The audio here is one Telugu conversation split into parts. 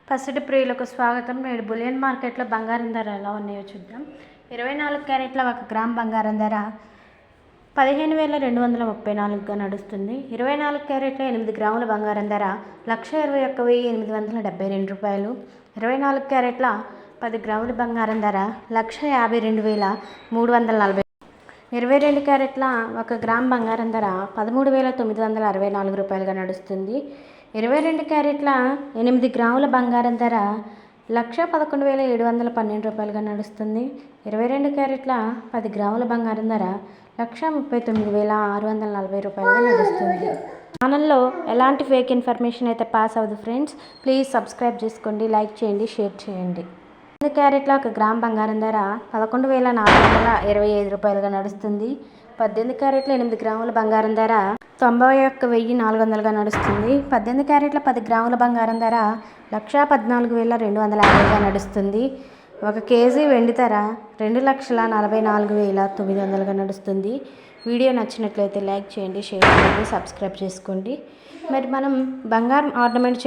పసిడి ప్రియులకు స్వాగతం. నేడు బులియన్ మార్కెట్లో బంగారం ధర ఎలా ఉన్నాయో చూద్దాం. 24 క్యారెట్ల 1 గ్రామ్ బంగారం ధర 15,234గా నడుస్తుంది. 24 క్యారెట్ల 8 గ్రాముల బంగారం ధర 1,21,872 రూపాయలు. 24 క్యారెట్ల 10 గ్రాముల బంగారం ధర 1,52,340. 22 క్యారెట్ల 1 గ్రామ్ బంగారం ధర 13,964 రూపాయలుగా నడుస్తుంది. 22 క్యారెట్ల 8 గ్రాముల బంగారం ధర 1,11,712 రూపాయలుగా నడుస్తుంది. 22 క్యారెట్ల 10 గ్రాముల బంగారం ధర 1,39,640 రూపాయలుగా నడుస్తుంది. ఛానల్లో ఎలాంటి ఫేక్ ఇన్ఫర్మేషన్ అయితే పాస్ అవ్వదు ఫ్రెండ్స్. ప్లీజ్ సబ్స్క్రైబ్ చేసుకోండి, లైక్ చేయండి, షేర్ చేయండి. 8 క్యారెట్ల 1 గ్రామ్ బంగారం ధర 11,425 రూపాయలుగా నడుస్తుంది. 18 క్యారెట్ల 8 గ్రాముల బంగారం ధర 91,400గా నడుస్తుంది. 18 క్యారెట్ల 10 గ్రాముల బంగారం ధర 1,14,250గా నడుస్తుంది. 1 కేజీ వెండి ధర 2,44,900గా నడుస్తుంది. వీడియో నచ్చినట్లయితే లైక్ చేయండి, షేర్ చేయండి, సబ్స్క్రైబ్ చేసుకోండి. మరి మనం బంగారం ఆర్నమెంట్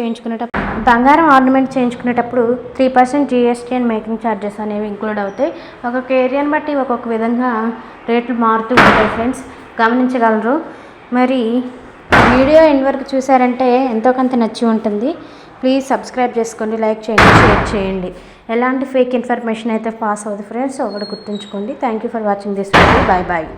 చేయించుకునేటప్పుడు 3% GST అండ్ మేకింగ్ ఛార్జెస్ అనేవి ఇంక్లూడ్ అవుతాయి. ఒక్కొక్క ఏరియాని బట్టి ఒక్కొక్క విధంగా రేట్లు మారుతూ ఉంటాయి ఫ్రెండ్స్, గమనించగలరు. మరి వీడియో ఎండ్ వరకు చూసారంటే ఎంతో కొంత నచ్చి ఉంటుంది. ప్లీజ్ సబ్స్క్రైబ్ చేసుకోండి, లైక్ చేయండి, షేర్ చేయండి. ఎలాంటి ఫేక్ ఇన్ఫర్మేషన్ అయితే పాస్ అవ్వదు ఫ్రెండ్స్, ఒకటి గుర్తుంచుకోండి. Thank you for watching this video. Bye bye.